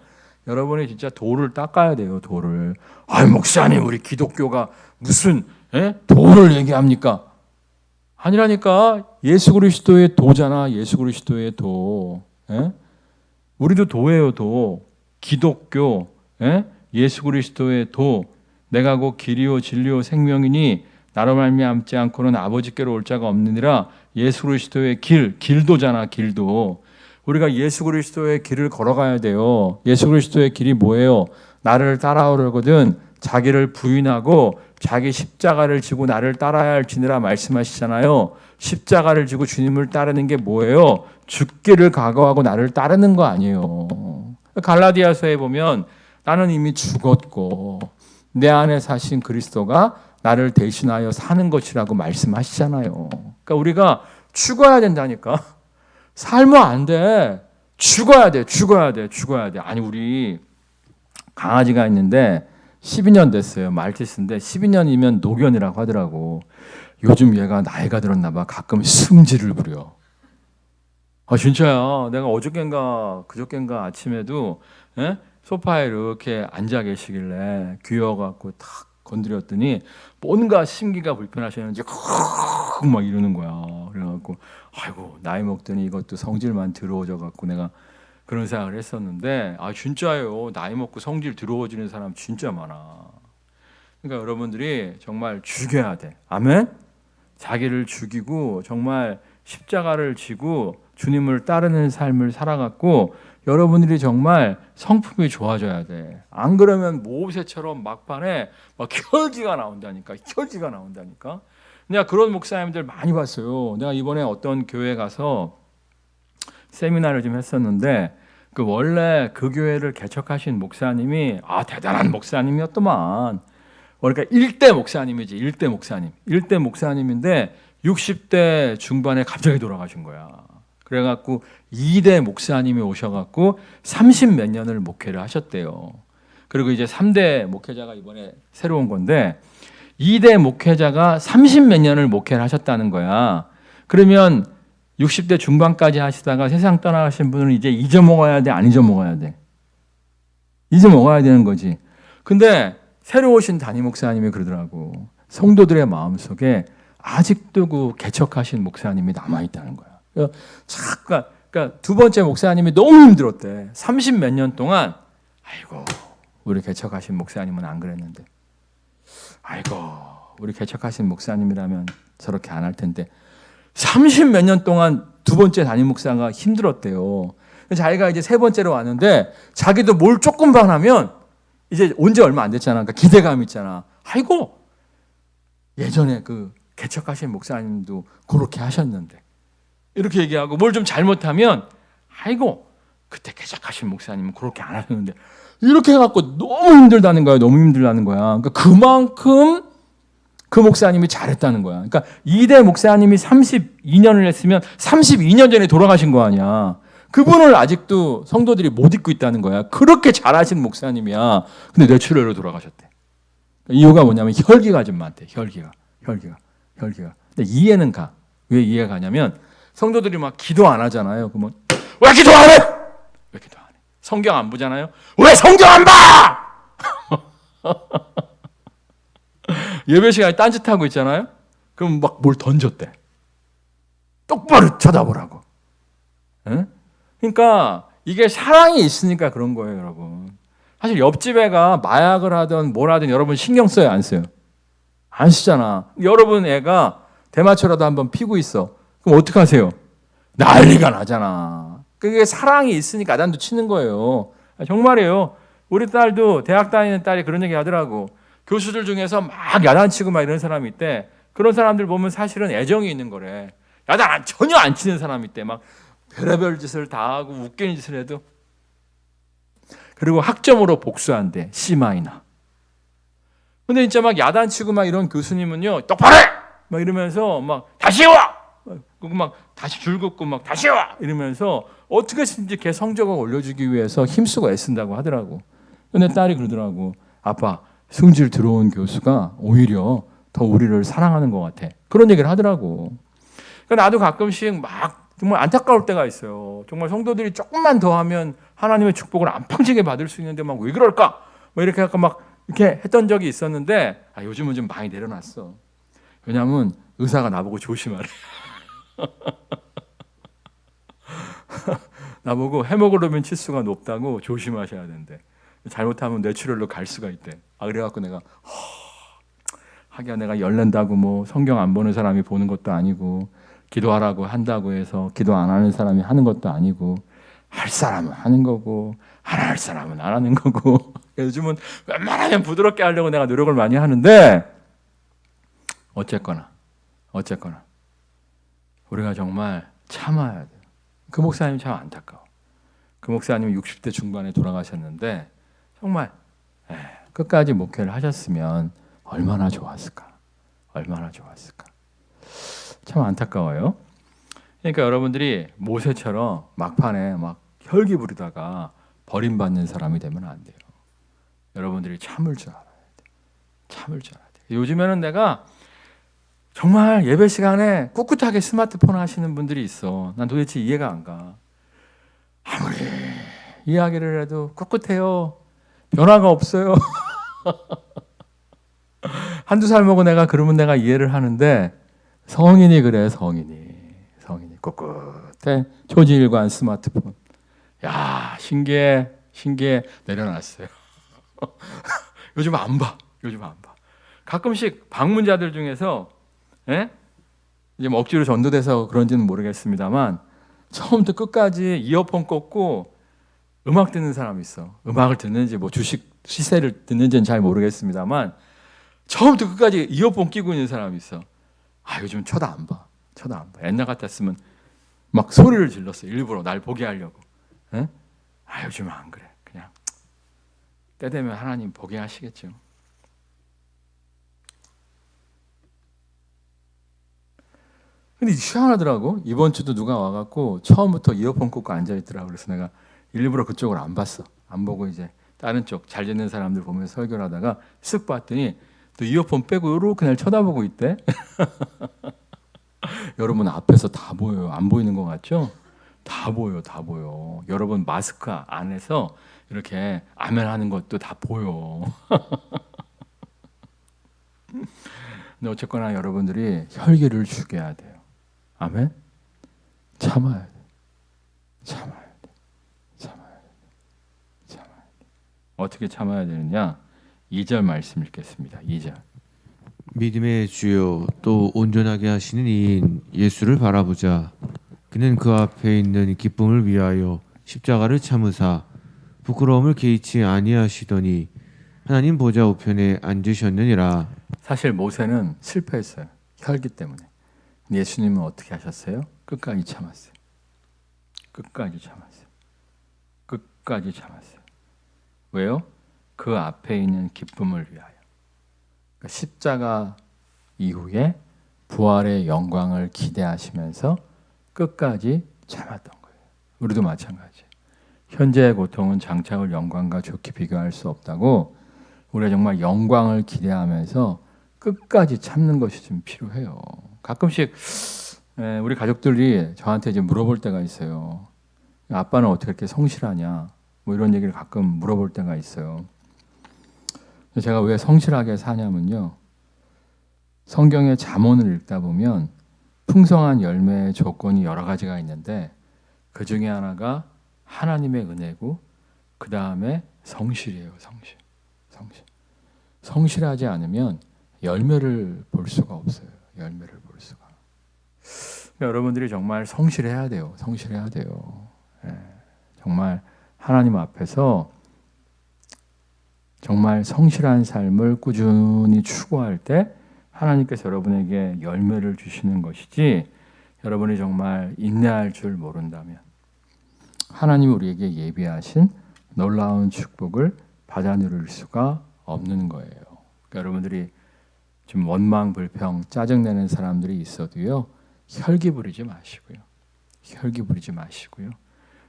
여러분이 진짜 도를 닦아야 돼요. 도를. 아이 목사님 우리 기독교가 무슨 도를 얘기합니까? 아니라니까. 예수 그리스도의 도잖아. 예수 그리스도의 도. 우리도 도예요. 도. 기독교. 예수 그리스도의 도. 내가 곧 길이요 진리요 생명이니 나로 말미암지 않고는 아버지께로 올 자가 없느니라. 예수 그리스도의 길도잖아. 길도. 우리가 예수 그리스도의 길을 걸어가야 돼요. 예수 그리스도의 길이 뭐예요? 나를 따라오려거든 자기를 부인하고 자기 십자가를 지고 나를 따라야 할지니라 말씀하시잖아요. 십자가를 지고 주님을 따르는 게 뭐예요? 죽기를 각오하고 나를 따르는 거 아니에요. 갈라디아서에 보면 나는 이미 죽었고 내 안에 사신 그리스도가 나를 대신하여 사는 것이라고 말씀하시잖아요. 그러니까 우리가 죽어야 된다니까. 살면 안 돼. 죽어야 돼. 아니 우리 강아지가 있는데 12년 됐어요. 말티스인데 12년이면 노견이라고 하더라고. 요즘 얘가 나이가 들었나 봐. 가끔 승질을 부려. 진짜야. 내가 어저껜가 그저껜가 아침에도 소파에 이렇게 앉아 계시길래 귀여워갖고 탁 건드렸더니 뭔가 심기가 불편하셨는지 막 이러는 거야. 그래갖고 아이고 나이 먹더니 이것도 성질만 더러워져갖고 내가 그런 생각을 했었는데 진짜예요. 나이 먹고 성질 더러워지는 사람 진짜 많아. 그러니까 여러분들이 정말 죽여야 돼. 아멘? 자기를 죽이고 정말 십자가를 지고 주님을 따르는 삶을 살아갖고 여러분들이 정말 성품이 좋아져야 돼. 안 그러면 모세처럼 막판에 막 혈기가 나온다니까. 내가 그런 목사님들 많이 봤어요. 내가 이번에 어떤 교회 가서 세미나를 좀 했었는데 원래 그 교회를 개척하신 목사님이 대단한 목사님이었더만. 그러니까 1대 목사님이지. 1대 목사님인데 60대 중반에 갑자기 돌아가신 거야. 그래갖고 2대 목사님이 오셔갖고 30 몇 년을 목회를 하셨대요. 그리고 이제 3대 목회자가 이번에 새로 온 건데 2대 목회자가 30 몇 년을 목회를 하셨다는 거야. 그러면 60대 중반까지 하시다가 세상 떠나가신 분은 이제 잊어먹어야 돼, 안 잊어먹어야 돼? 잊어먹어야 되는 거지. 근데 새로 오신 담임 목사님이 그러더라고. 성도들의 마음속에 아직도 그 개척하신 목사님이 남아있다는 거야. 그러니까 두 번째 목사님이 너무 힘들었대. 30 몇 년 동안 아이고 우리 개척하신 목사님은 안 그랬는데 아이고 우리 개척하신 목사님이라면 저렇게 안 할 텐데 30 몇 년 동안 두 번째 담임 목사가 힘들었대요. 자기가 이제 세 번째로 왔는데 자기도 뭘 조금만 하면 이제 온 지 얼마 안 됐잖아. 그러니까 기대감 있잖아. 아이고 예전에 그 개척하신 목사님도 그렇게 하셨는데 이렇게 얘기하고 뭘 좀 잘못하면 아이고 그때 개척하신 목사님은 그렇게 안 하셨는데 이렇게 해갖고 너무 힘들다는 거야. 그러니까 그만큼 그 목사님이 잘했다는 거야. 그러니까 2대 목사님이 32년을 했으면 32년 전에 돌아가신 거 아니야. 그분을 아직도 성도들이 못 잊고 있다는 거야. 그렇게 잘하신 목사님이야. 근데 뇌출혈로 돌아가셨대. 이유가 뭐냐면 혈기가 좀 많대. 혈기가. 근데 이해는 가. 왜 이해가 가냐면 성도들이 막 기도 안 하잖아요. 그러면 왜 기도 안 해? 성경 안 보잖아요. 왜 성경 안 봐? 예배 시간에 딴짓하고 있잖아요. 그럼 막 뭘 던졌대. 똑바로 쳐다보라고. 응? 그러니까 이게 사랑이 있으니까 그런 거예요, 여러분. 사실 옆집 애가 마약을 하든 뭘 하든 여러분 신경 써요, 안 써요? 안 쓰잖아. 여러분 애가 대마초라도 한번 피고 있어. 그럼 어떡하세요? 난리가 나잖아. 그게 사랑이 있으니까 야단도 치는 거예요. 정말이에요. 우리 딸도 대학 다니는 딸이 그런 얘기 하더라고. 교수들 중에서 막 야단치고 막 이런 사람이 있대. 그런 사람들 보면 사실은 애정이 있는 거래. 야단 전혀 안 치는 사람이 있대. 막 별의별 짓을 다 하고 웃기는 짓을 해도. 그리고 학점으로 복수한대. C 마이너. 근데 진짜 막 야단치고 막 이런 교수님은요. 똑바로 해! 막 이러면서 막 다시 와! 그리고 막 다시 줄 긋고 막 다시 와! 이러면서 어떻게든지 걔 성적을 올려주기 위해서 힘쓰고 애쓴다고 하더라고. 근데 딸이 그러더라고. 아빠, 성질 들어온 교수가 오히려 더 우리를 사랑하는 것 같아. 그런 얘기를 하더라고. 그러니까 나도 가끔씩 막 정말 안타까울 때가 있어요. 정말 성도들이 조금만 더 하면 하나님의 축복을 안 팡지게 받을 수 있는데 막 왜 그럴까? 뭐 이렇게 약간 막 이렇게 했던 적이 있었는데 요즘은 좀 많이 내려놨어. 왜냐하면 의사가 나보고 조심하래. 나보고 헤모글로빈 치수가 높다고 조심하셔야 된대. 잘못하면 뇌출혈로 갈 수가 있대. 그래갖고 내가 하기야 내가 열낸다고 뭐 성경 안 보는 사람이 보는 것도 아니고 기도하라고 한다고 해서 기도 안 하는 사람이 하는 것도 아니고 할 사람은 하는 거고 안 할 사람은 안 하는 거고 요즘은 웬만하면 부드럽게 하려고 내가 노력을 많이 하는데 어쨌거나 우리가 정말 참아야 돼요. 그 목사님 참 안타까워. 그 목사님이 60대 중반에 돌아가셨는데 정말 끝까지 목회를 하셨으면 얼마나 좋았을까. 참 안타까워요. 그러니까 여러분들이 모세처럼 막판에 막 혈기 부리다가 버림받는 사람이 되면 안 돼요. 여러분들이 참을 줄 알아야 돼. 요즘에는 내가 정말 예배 시간에 꿋꿋하게 스마트폰 하시는 분들이 있어. 난 도대체 이해가 안 가. 아무리 이야기를 해도 꿋꿋해요. 변화가 없어요. 한두 살 먹은 애가 그러면 내가 이해를 하는데 성인이 그래. 성인이 꿋꿋해. 초지일관 스마트폰. 야, 신기해. 내려놨어요. 요즘 안 봐. 가끔씩 방문자들 중에서 이제 뭐 억지로 전도돼서 그런지는 모르겠습니다만 처음부터 끝까지 이어폰 꽂고 음악 듣는 사람이 있어. 음악을 듣는지 뭐 주식 시세를 듣는지는 잘 모르겠습니다만 처음부터 끝까지 이어폰 끼고 있는 사람이 있어. 요즘 쳐다 안 봐. 옛날 같았으면 막 소리를 질렀어. 일부러 날 보게 하려고. 요즘은 안 그래. 그냥 때 되면 하나님 보게 하시겠죠. 근데 희한하더라고. 이번 주도 누가 와갖고 처음부터 이어폰 꽂고 앉아있더라고. 그래서 내가 일부러 그쪽을 안 봤어. 안 보고 이제 다른 쪽 잘 듣는 사람들 보면서 설교를 하다가 쓱 봤더니 또 이어폰 빼고 이렇게 날 쳐다보고 있대. 여러분 앞에서 다 보여요. 안 보이는 것 같죠? 다 보여. 여러분 마스크 안에서 이렇게 아멘 하는 것도 다 보여. 근데 어쨌거나 여러분들이 혈기를 죽여야 돼요. 아멘? 참아야 돼. 어떻게 참아야 되느냐? 2절 말씀 읽겠습니다. 2절. 믿음의 주요 또 온전하게 하시는 이인 예수를 바라보자. 그는 그 앞에 있는 기쁨을 위하여 십자가를 참으사 부끄러움을 개의치 아니하시더니 하나님 보좌 우편에 앉으셨느니라. 사실 모세는 실패했어요. 혈기 때문에. 예수님은 어떻게 하셨어요? 끝까지 참았어요. 왜요? 그 앞에 있는 기쁨을 위하여. 그러니까 십자가 이후에 부활의 영광을 기대하시면서 끝까지 참았던 거예요. 우리도 마찬가지예요. 현재의 고통은 장차올 영광과 좋게 비교할 수 없다고 우리가 정말 영광을 기대하면서 끝까지 참는 것이 좀 필요해요. 가끔씩 우리 가족들이 저한테 이제 물어볼 때가 있어요. 아빠는 어떻게 이렇게 성실하냐? 뭐 이런 얘기를 가끔 물어볼 때가 있어요. 제가 왜 성실하게 사냐면요. 성경의 잠언을 읽다 보면 풍성한 열매의 조건이 여러 가지가 있는데 그 중에 하나가 하나님의 은혜고 그 다음에 성실이에요. 성실하지 않으면 열매를 볼 수가 없어요. 여러분들이 정말 성실해야 돼요. 정말 하나님 앞에서 정말 성실한 삶을 꾸준히 추구할 때 하나님께서 여러분에게 열매를 주시는 것이지 여러분이 정말 인내할 줄 모른다면 하나님이 우리에게 예비하신 놀라운 축복을 받아 누릴 수가 없는 거예요. 그러니까 여러분들이 좀 원망, 불평, 짜증내는 사람들이 있어도요. 혈기 부리지 마시고요.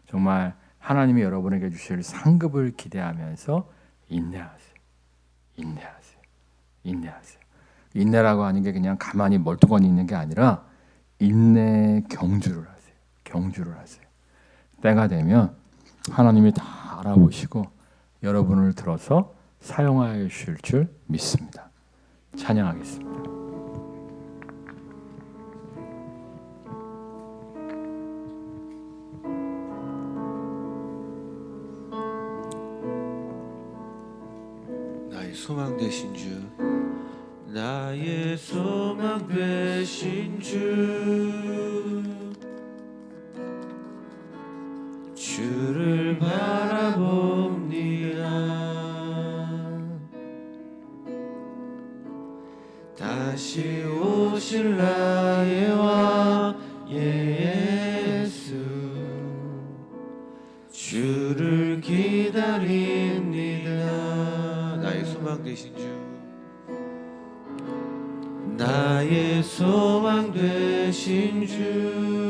정말 하나님이 여러분에게 주실 상급을 기대하면서 인내하세요. 인내라고 하는 게 그냥 가만히 멀뚱하니 있는 게 아니라 인내의 경주를 하세요. 때가 되면 하나님이 다 알아보시고 여러분을 들어서 사용하여 주실 줄 믿습니다. 찬양하겠습니다. 나의 소망 되신 주, 나의 소망 되신 주 주를 바라봅니다. 다시 오실 나의 왕 예수, 주를 기다립니다. 나의 소망 되신 주, 나의 소망 되신 주,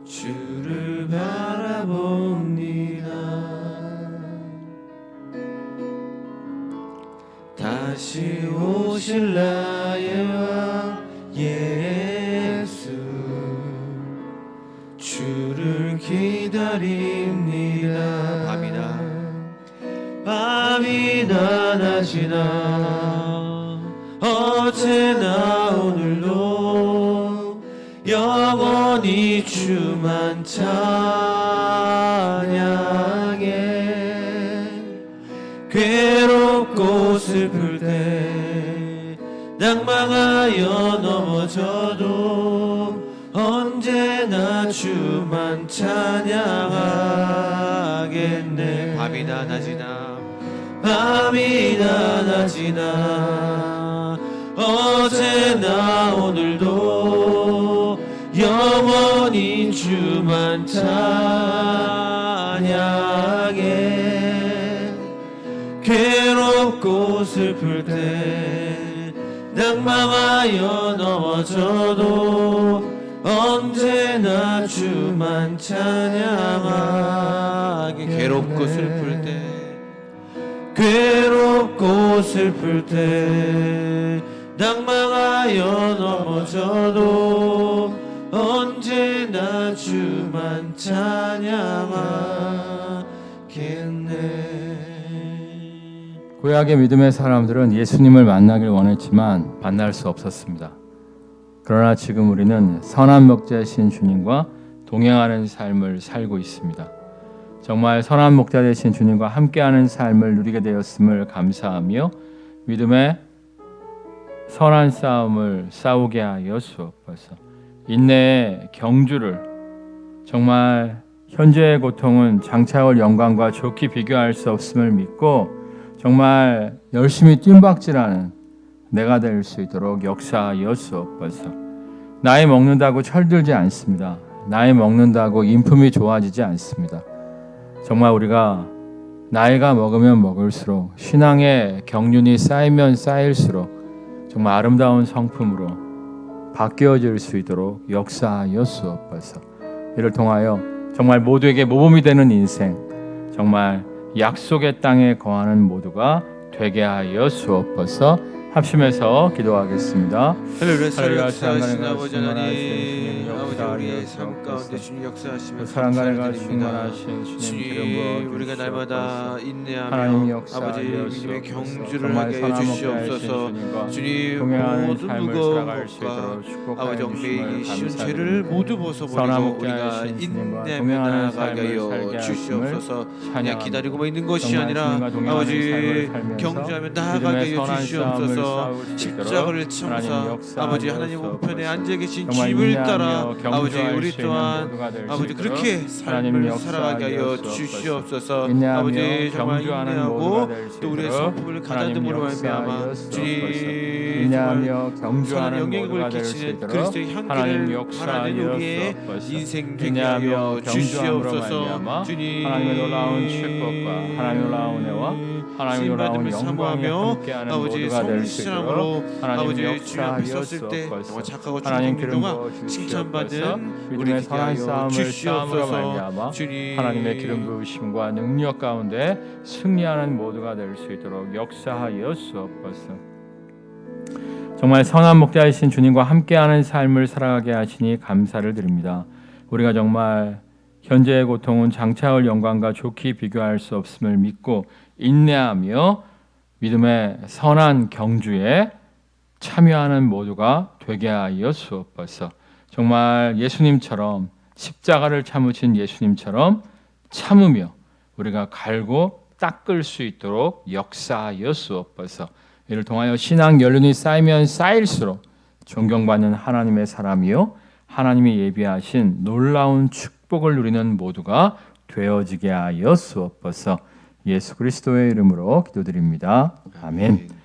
주를 바라봅니다. 다시 오실 나의 왕 예수, 주를 기다립니다. 밤이나 낮이나 어제나 오늘도 영원히 주만 찬양해. 괴롭고 슬플 때 낭망하여 넘어져도 언제나 주만 찬양하겠네. 밤이나 낮이나 어제나 오늘도 영원히 주만 찬양해. 괴롭고 슬플 때 낭망하여 넘어져도 언제나 주만 찬양하게. 괴롭고 슬플 때 낭망하여 넘어져도 언제나 주만 찬양하겠네. 구약의 믿음의 사람들은 예수님을 만나길 원했지만 만날 수 없었습니다. 그러나 지금 우리는 선한 목자이신 주님과 동행하는 삶을 살고 있습니다. 정말 선한 목자 되신 주님과 함께하는 삶을 누리게 되었음을 감사하며 믿음의 선한 싸움을 싸우게 하여 주옵소서. 인내의 경주를, 정말 현재의 고통은 장차올 영광과 좋게 비교할 수 없음을 믿고 정말 열심히 뜀박질하는 내가 될 수 있도록 역사하여 주옵소서. 나이 먹는다고 철들지 않습니다. 나이 먹는다고 인품이 좋아지지 않습니다. 정말 우리가 나이가 먹으면 먹을수록 신앙의 경륜이 쌓이면 쌓일수록 정말 아름다운 성품으로 바뀌어질 수 있도록 역사하여 주옵소서. 이를 통하여 정말 모두에게 모범이 되는 인생, 정말 약속의 땅에 거하는 모두가 되게 하여 주옵소서. 합심해서 기도하겠습니다. 할렐루야. 할렐루야. 사랑하는 아버지 하나님, 아버지 우리의 역사하여 삶 가운데 주님 역사하시며 사랑가네가 감사드립니다. 충만하신 주님, 우리가 날마다 하나님 인내하며 역사하여 아버지 믿음의 주옵소서. 경주를 정말 하게 해 선한 주시옵소서. 목자이신 주님, 동행하는 모든 삶을 무거운 살아갈 수 것과 있도록 축복하여 아버지 엉매이기 주심을 쉬운 죄를 감사드립니다. 모두 선한 벗어버리고 우리가 목자이신 주님과 인내하며 동행하는 나아가게 삶을 하여 살게 주시옵소서. 하심을 그냥 기다리고만 있는 것이 정말 아니라 주님과 동행하는 삶을 아버지 살면서 경주하며 나아가게 믿음의 해 선한 주시옵소서. 싸움을 싸울 수 있도록 십자가를 하나님 참사 역사하여 아버지 하나님 주옵소서. 우편에 앉아 계신 정말 주님을 인내하며 따라 아버지 경주할 우리 수 있는 또한 모두가 될수 아버지 있도록 그렇게 하나님 삶을 역사하여 살아가게 하여 주옵소서. 주시옵소서. 인내하며 아버지 정말 경주하는 모두가 인내하고 될 수 또 우리의 있도록 성품을 하나님 가다듬으로 역사하여 말미암아 주옵소서. 주님 인내하며 선한 경주하는 영향력을 모두가 될 수 끼치는 있도록 그리스도의 하나님 향기를 역사하여 바라는 우리의 주옵소서. 인생 되게 인내하며 하여 경주함으로 주시옵소서. 말미암아 주님 하나님의 놀라운 축복과 하나님의 놀라운 은혜와 하나님의 놀라운 영광에 사모하며 함께하는 아버지 모두가 될 수 있도록 성실함으로 하나님 아버지 주님 앞에 역사하여 섰을 때 정말 주옵소서. 착하고 하나님 충성된 기름 동안 부어 주시옵소서. 칭찬받는 우리 믿음의 되게 선한 하여 싸움을 싸움으로 주시옵소서. 말미암아 주님 하나님의 기름 부으심과 능력 가운데 승리하는 모두가 될 수 있도록 역사하여 주옵소서. 정말 선한 목자이신 주님과 함께하는 삶을 살아가게 하시니 감사를 드립니다. 우리가 정말 현재의 고통은 장차올 영광과 좋게 비교할 수 없음을 믿고 인내하며 믿음의 선한 경주에 참여하는 모두가 되게 하여 주옵소서. 정말 예수님처럼 십자가를 참으신 예수님처럼 참으며 우리가 갈고 닦을 수 있도록 역사하여 주옵소서. 이를 통하여 신앙 연륜이 쌓이면 쌓일수록 존경받는 하나님의 사람이요 하나님이 예비하신 놀라운 축복을 누리는 모두가 되어지게 하여 주옵소서. 예수 그리스도의 이름으로 기도드립니다. 아멘.